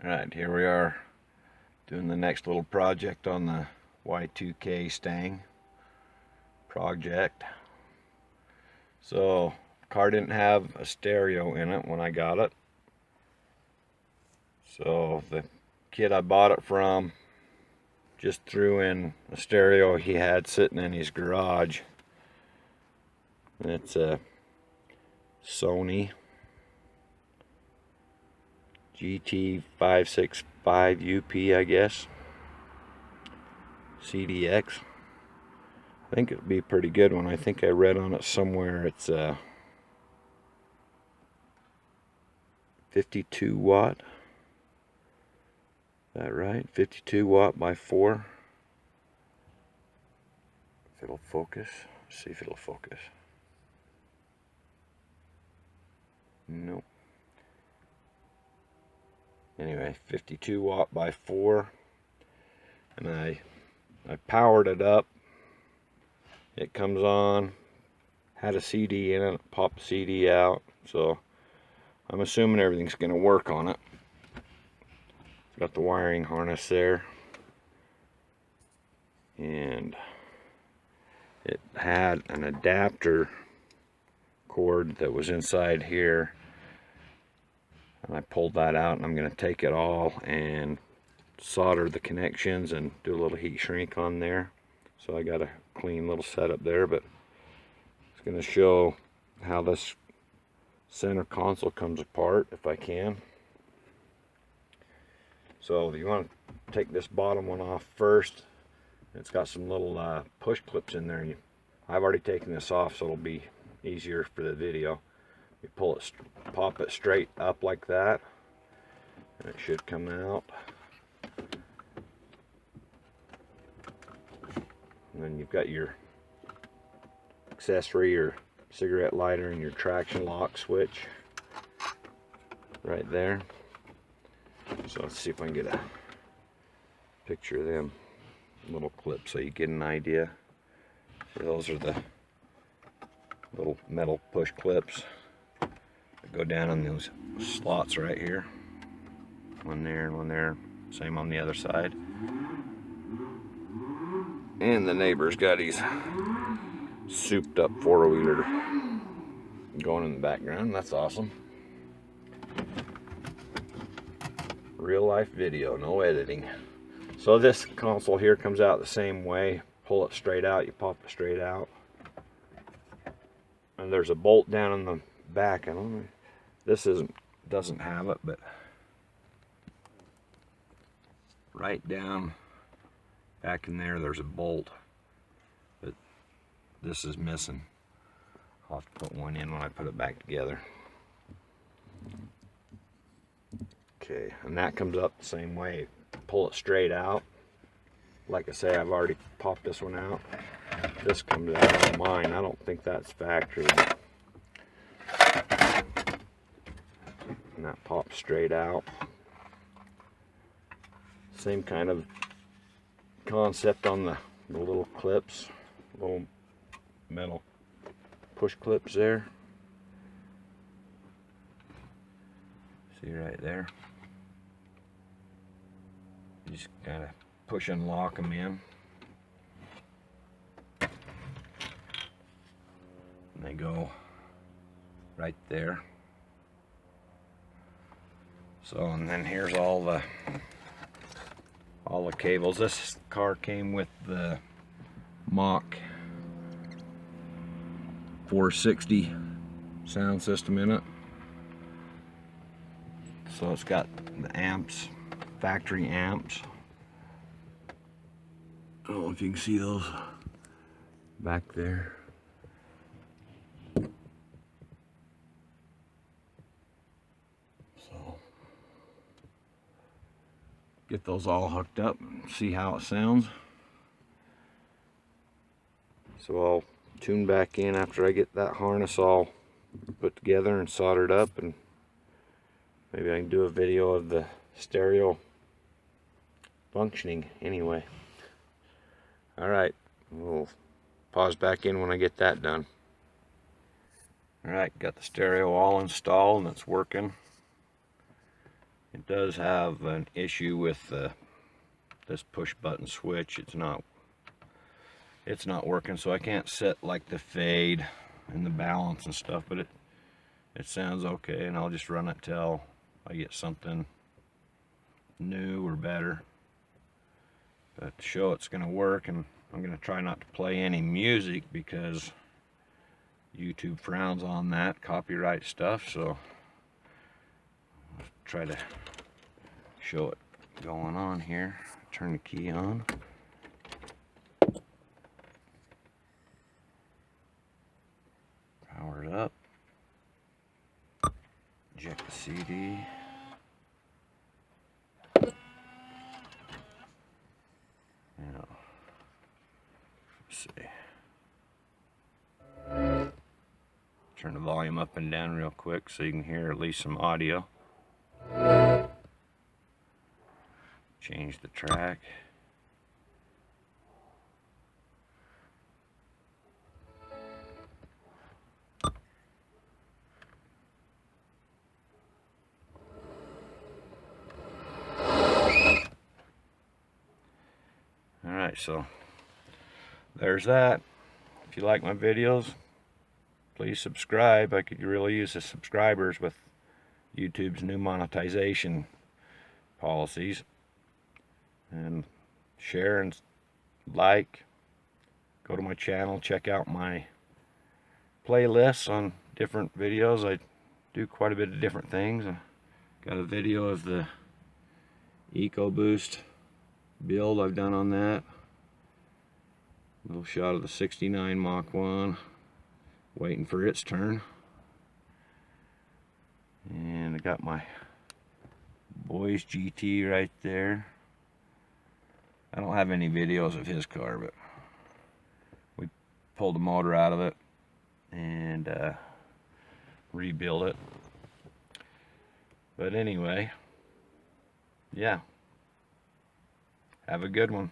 Alright, here we are doing the next little project on the Y2K STANG project. So, the car didn't have a stereo in it when I got it. So, the kid I bought it from just threw in a stereo he had sitting in his garage. And it's a Sony GT350 UP, I guess. CDX. I think it'd be a pretty good one. I think I read on it somewhere it's 52 watt. Is that right? 52 watt by 4. If it'll focus. Let's see if it'll focus. Nope. Anyway, 52 watt by 4, and I powered it up. It comes on, had a CD in it, popped the CD out, so I'm assuming everything's going to work on it. It's got the wiring harness there, and it had an adapter cord that was inside here. And I pulled that out, and I'm going to take it all and solder the connections and do a little heat shrink on there. So I got a clean little setup there, but it's going to show how this center console comes apart if I can. So you want to take this bottom one off first. It's got some little push clips in there. I've already taken this off, so it'll be easier for the video. You pull it, pop it straight up like that, and it should come out. And then you've got your accessory, your cigarette lighter, and your traction lock switch right there. So let's see if I can get a picture of them little clips so you get an idea. So those are the little metal push clips. Go down in those slots right here. One there and one there. Same on the other side. And the neighbor's got his souped up four-wheeler going in the background. That's awesome. Real life video, no editing. So this console here comes out the same way. Pull it straight out, you pop it straight out. And there's a bolt down in the back. I don't know. This doesn't have it, but right down back in there's a bolt, but this is missing. I'll have to put one in when I put it back together. Okay, and that comes up the same way. Pull it straight out. Like I say, I've already popped this one out. This comes out of mine. I don't think that's factory. And that pops straight out. Same kind of concept on the little clips, little metal push clips there. See right there? You just kind of push and lock them in. And they go right there. So, and then here's all the cables. This car came with the Mach 460 sound system in it. So it's got the amps, factory amps. I don't know if you can see those back there. Get those all hooked up and see how it sounds. So I'll tune back in after I get that harness all put together and soldered up, and maybe I can do a video of the stereo functioning anyway. Alright, we'll pause back in when I get that done. Alright, got the stereo all installed and it's working. It does have an issue with this push button switch. It's not working, so I can't set like the fade and the balance and stuff, but it sounds okay, and I'll just run it till I get something new or better. But to show it's going to work, and I'm going to try not to play any music because YouTube frowns on that copyright stuff, so I'll try to show it going on here. Turn the key on. Power it up. Eject the CD. Now, let's see. Turn the volume up and down real quick so you can hear at least some audio. Change the track. Alright, so there's that. If you like my videos, please subscribe. I could really use the subscribers with YouTube's new monetization policies. And share and like. Go to my channel, check out my playlists on different videos. I do quite a bit of different things. I got a video of the EcoBoost build I've done on that. Little shot of the 69 Mach 1 waiting for its turn. And I got my boy's GT right there. I don't have any videos of his car, but we pulled the motor out of it and rebuilt it. But anyway, yeah. Have a good one.